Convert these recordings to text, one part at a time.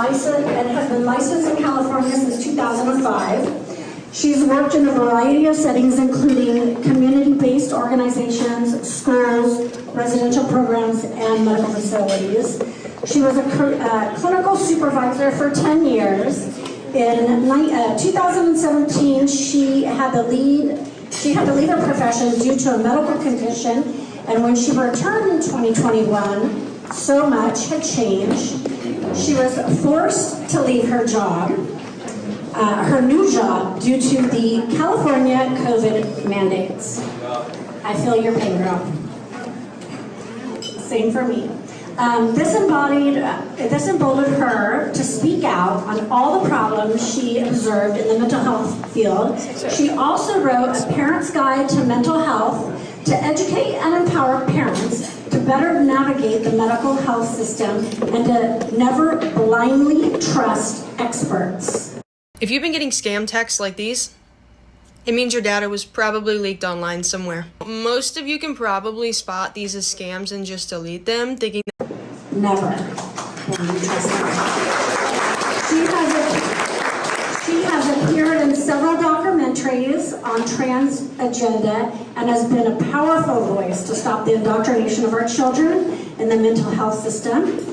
has been licensed in California since 2005. She's worked in a variety of settings, including community-based organizations, schools, residential programs, and medical facilities. She was a clinical supervisor for 10 years. In 2017, she had to leave her profession due to a medical condition, and when she returned in 2021, so much had changed. She was forced to leave her job, her new job, due to the California COVID mandates. I feel your pain, girl. Same for me. This emboldened her to speak out on all the problems she observed in the mental health field. She also wrote a parent's guide to mental health to educate and empower parents to better navigate the medical health system and to never blindly trust experts. If you've been getting scam texts like these, it means your data was probably leaked online somewhere. Most of you can probably spot these as scams and just delete them, thinking that never blindly trust them. She has appeared in several documentaries on trans agenda and has been a powerful voice to stop the indoctrination of our children in the mental health system.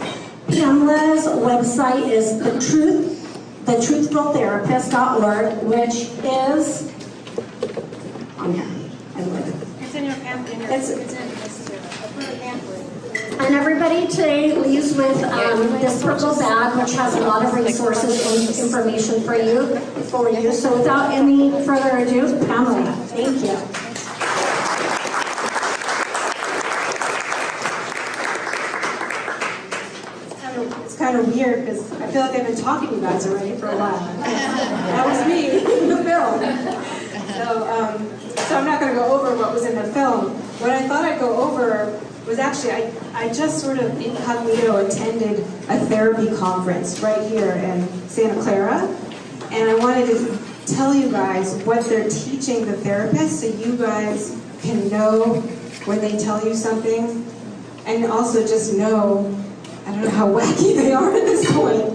Pamela's website is thetruthfultherapist.org, which is on here. It's in your pamphlet. It's in the pamphlet. And everybody today leaves with this purple bag, which has a lot of resources and information for you. So without any further ado, Pamela, thank you. It's kind of weird because I feel like I've been talking to you guys already for a while. That was me in the film. So I'm not going to go over what was in the film. What I thought I'd go over was actually, I just sort of incognito attended a therapy conference right here in Santa Clara, and I wanted to tell you guys what they're teaching the therapists so you guys can know when they tell you something, and also just know, I don't know how wacky they are at this point.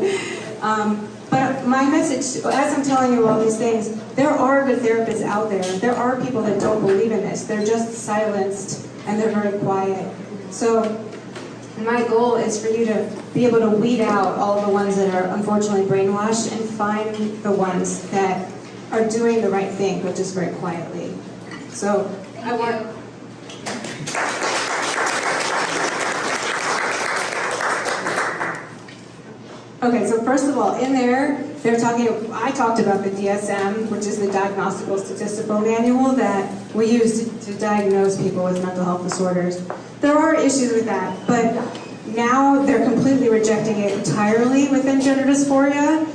But my message, as I'm telling you all these things, there are good therapists out there. There are people that don't believe in this. They're just silenced and they're very quiet. So my goal is for you to be able to weed out all the ones that are unfortunately brainwashed and find the ones that are doing the right thing, but just very quietly. So I want... Okay, so first of all, in there, I talked about the DSM, which is the Diagnostical Statistical Manual that we use to diagnose people with mental health disorders. There are issues with that, but now they're completely rejecting it entirely within gender dysphoria.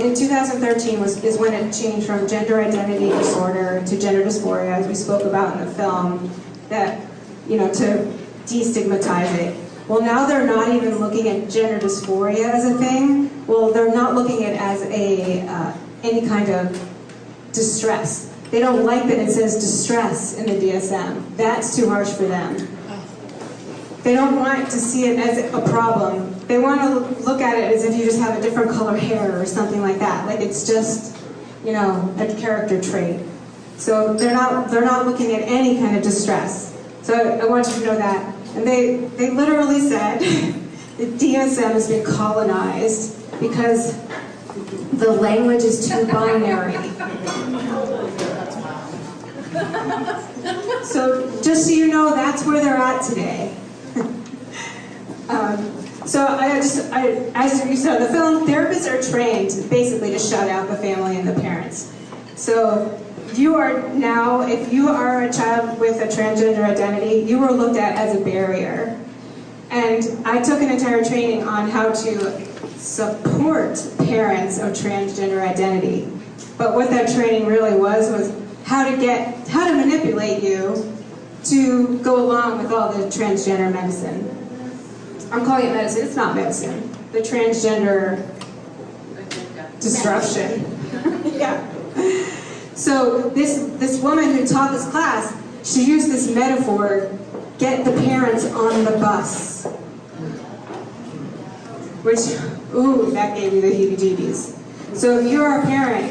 In 2013 is when it changed from gender identity disorder to gender dysphoria, as we spoke about in the film, that, to destigmatize it. Well, now they're not even looking at gender dysphoria as a thing. Well, they're not looking at it as any kind of distress. They don't like that it says distress in the DSM. That's too harsh for them. They don't want to see it as a problem. They want to look at it as if you just have a different color hair or something like that. Like it's just, a character trait. So they're not looking at any kind of distress. So I want you to know that. And they literally said the DSM has been colonized because the language is too binary. So just so you know, that's where they're at today. As you saw in the film, therapists are trained basically to shut out the family and the parents. So you are now, if you are a child with a transgender identity, you are looked at as a barrier. And I took an entire training on how to support parents of transgender identity. But what that training really was how to manipulate you to go along with all the transgender medicine. I'm calling it medicine, it's not medicine. The transgender disruption. Yeah. So this woman who taught this class, she used this metaphor, get the parents on the bus. which, ooh, that gave me the heebie-jeebies. So if you're a parent,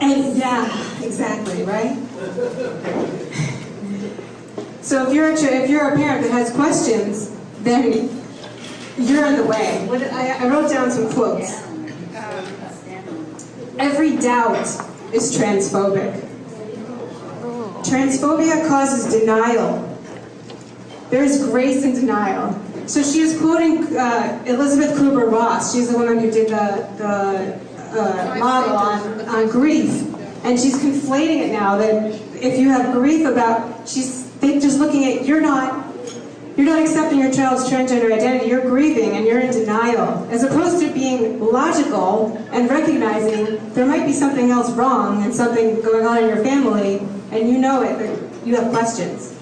and yeah, exactly, right? So if you're a parent that has questions, then you're in the way. I wrote down some quotes. Every doubt is transphobic. Transphobia causes denial. There is grace in denial. So she is quoting Elizabeth Kubler-Ross. She's the woman who did the model on grief. And she's conflating it now that if you have grief about, she's just looking at, you're not accepting your child's transgender identity, you're grieving and you're in denial, as opposed to being logical and recognizing there might be something else wrong and something going on in your family, and you know it, but you have questions.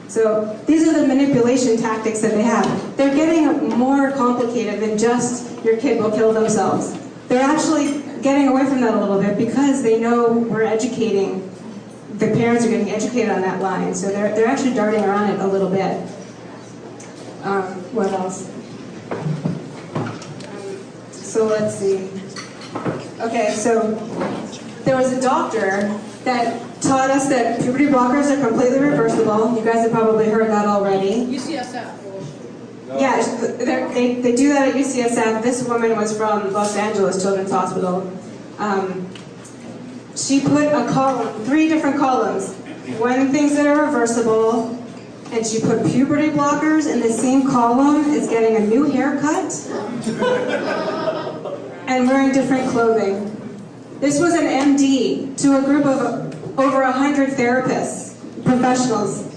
So these are the manipulation tactics that they have. They're getting more complicated than just your kid will kill themselves. They're actually getting away from that a little bit because they know we're educating, the parents are getting educated on that line, so they're actually darting around it a little bit. What else? So let's see. Okay, so there was a doctor that taught us that puberty blockers are completely reversible. You guys have probably heard that already. UCSF. Yeah, they do that at UCSF. This woman was from Los Angeles Children's Hospital. She put a column, 3 different columns. One, things that are reversible, and she put puberty blockers in the same column as getting a new haircut and wearing different clothing. This was an MD to a group of over 100 therapists, professionals,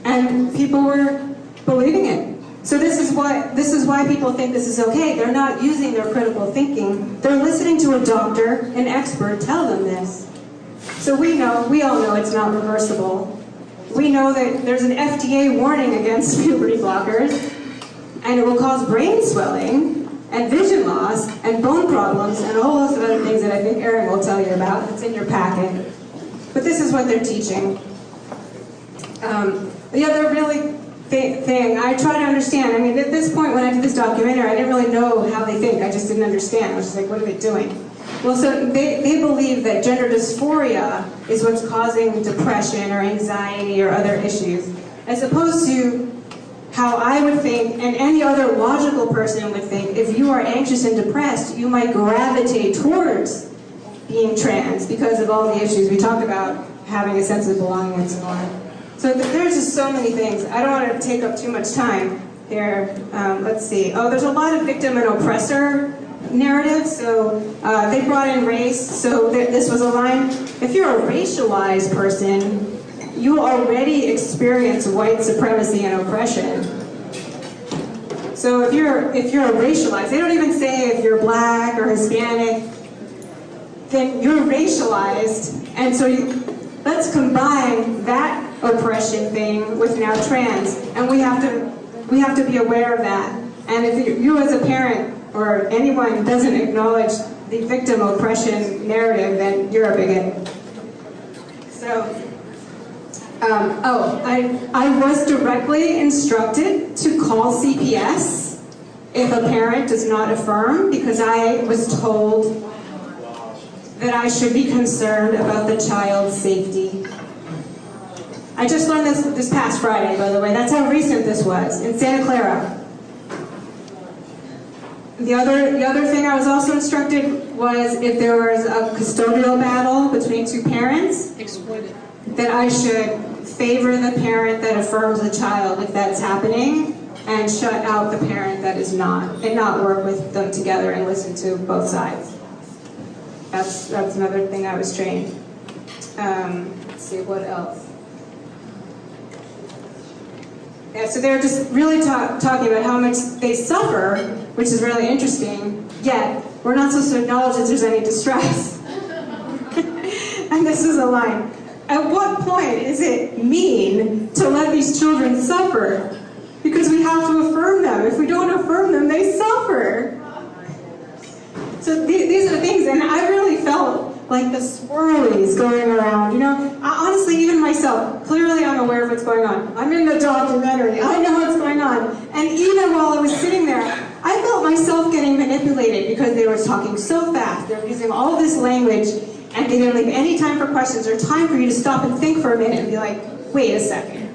and people were believing it. So this is why people think this is okay. They're not using their critical thinking. They're listening to a doctor, an expert, tell them this. So we all know it's not reversible. We know that there's an FDA warning against puberty blockers, and it will cause brain swelling, and vision loss, and bone problems, and a whole host of other things that I think Erin will tell you about. It's in your packet. But this is what they're teaching. The other really thing, I try to understand. I mean, at this point when I did this documentary, I didn't really know how they think. I just didn't understand. I was just like, what are they doing? Well, so they believe that gender dysphoria is what's causing depression or anxiety or other issues, as opposed to how I would think, and any other logical person would think, if you are anxious and depressed, you might gravitate towards being trans because of all the issues we talked about, having a sense of belonging and so on. So there's just so many things. I don't want to take up too much time here. Let's see. Oh, there's a lot of victim and oppressor narratives. So they brought in race. So this was a line. If you're a racialized person, you already experience white supremacy and oppression. So if you're a racialized, they don't even say if you're black or Hispanic, then you're racialized. And so let's combine that oppression thing with now trans, and we have to be aware of that. And if you as a parent or anyone doesn't acknowledge the victim oppression narrative, then you're a bigot. So, I was directly instructed to call CPS if a parent does not affirm, because I was told that I should be concerned about the child's safety. I just learned this past Friday, by the way. That's how recent this was, in Santa Clara. The other thing I was also instructed was if there was a custodial battle between 2 parents, that I should favor the parent that affirms the child if that's happening, and shut out the parent that is not, and not work with them together and listen to both sides. That's another thing I was trained. Let's see, what else? Yeah, so they're just really talking about how much they suffer, which is really interesting, yet we're not supposed to acknowledge that there's any distress. And this is a line. At what point is it mean to let these children suffer? Because we have to affirm them. If we don't affirm them, they suffer. So these are the things, and I really felt like the swirlies going around. You know, honestly, even myself, clearly I'm aware of what's going on. I'm in the documentary. I know what's going on. And even while I was sitting there, I felt myself getting manipulated because they were talking so fast. They were using all this language, and they didn't leave any time for questions or time for you to stop and think for a minute and be like, wait a second.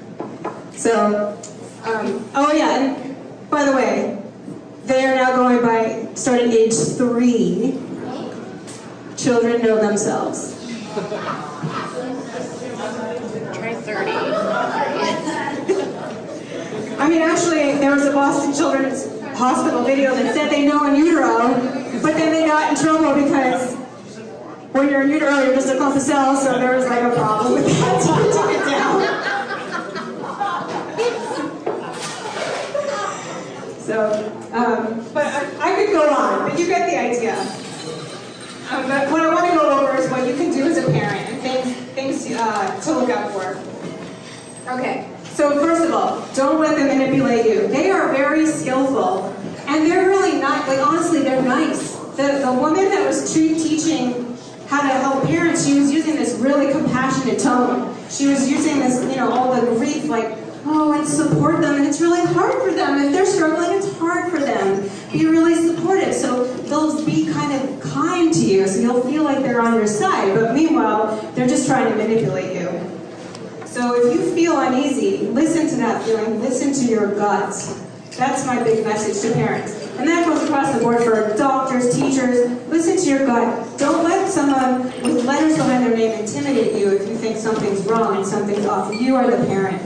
So, oh yeah, and by the way, they are now going by, starting age 3, children know themselves. Try 30. I mean, actually, there was a Boston Children's Hospital video that said they know in utero, but then they got in trouble because when you're in utero, you're just across the cell, so there was like a problem with that, so they took it down. So, but I could go on, but you get the idea. But what I want to go over is what you can do as a parent and things to look out for. Okay, so first of all, don't let them manipulate you. They are very skillful, and they're really not, like honestly, they're nice. The woman that was teaching how to help parents, she was using this really compassionate tone. She was using this, all the grief, like, oh, and support them, and it's really hard for them. If they're struggling, it's hard for them. Be really supportive, so they'll be kind of kind to you, so you'll feel like they're on your side, but meanwhile, they're just trying to manipulate you. So if you feel uneasy, listen to that feeling, listen to your guts. That's my big message to parents. And that goes across the board for doctors, teachers. Listen to your gut. Don't let someone with letters behind their name intimidate you if you think something's wrong and something's off. You are the parent.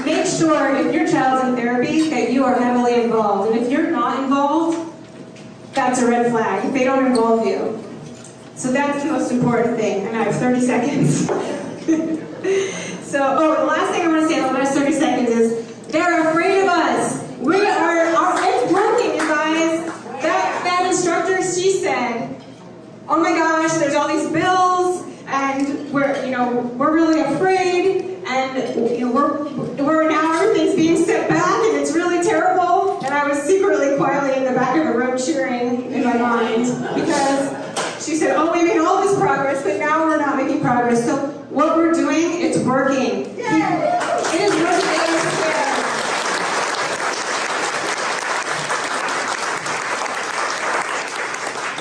Make sure if your child's in therapy that you are heavily involved. And if you're not involved, that's a red flag. If they don't involve you. So that's the most important thing. And I have 30 seconds. So, the last thing I want to say in the last 30 seconds is they're afraid of us. It's broken, you guys. That instructor, she said, oh my gosh, there's all these bills, and we're really afraid, and we're now everything's being set back, and it's really terrible. And I was secretly, quietly in the back of the room cheering in my mind because she said, oh, we made all this progress, but now we're not making progress. So what we're doing, it's working. It is working.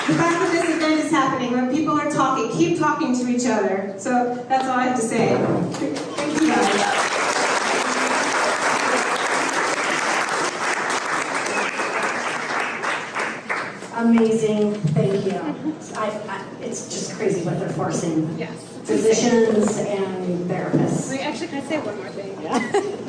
The fact that this event is happening, when people are talking, keep talking to each other. So that's all I have to say. Thank you guys. Amazing, thank you. It's just crazy what they're forcing. Yes. Physicians and therapists. Wait, actually, can I say one more thing? Yeah.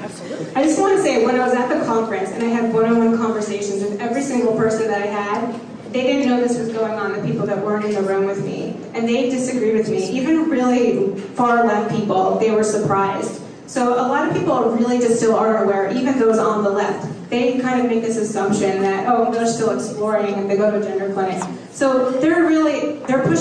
Absolutely. I just want to say, when I was at the conference and I had one-on-one conversations with every single person that I had, they didn't know this was going on, the people that weren't in the room with me. And they disagreed with me. Even really far left people, they were surprised. So a lot of people really just still aren't aware, even those on the left. They kind of make this assumption that, oh, they're still exploring and they go to gender clinics. So they're pushing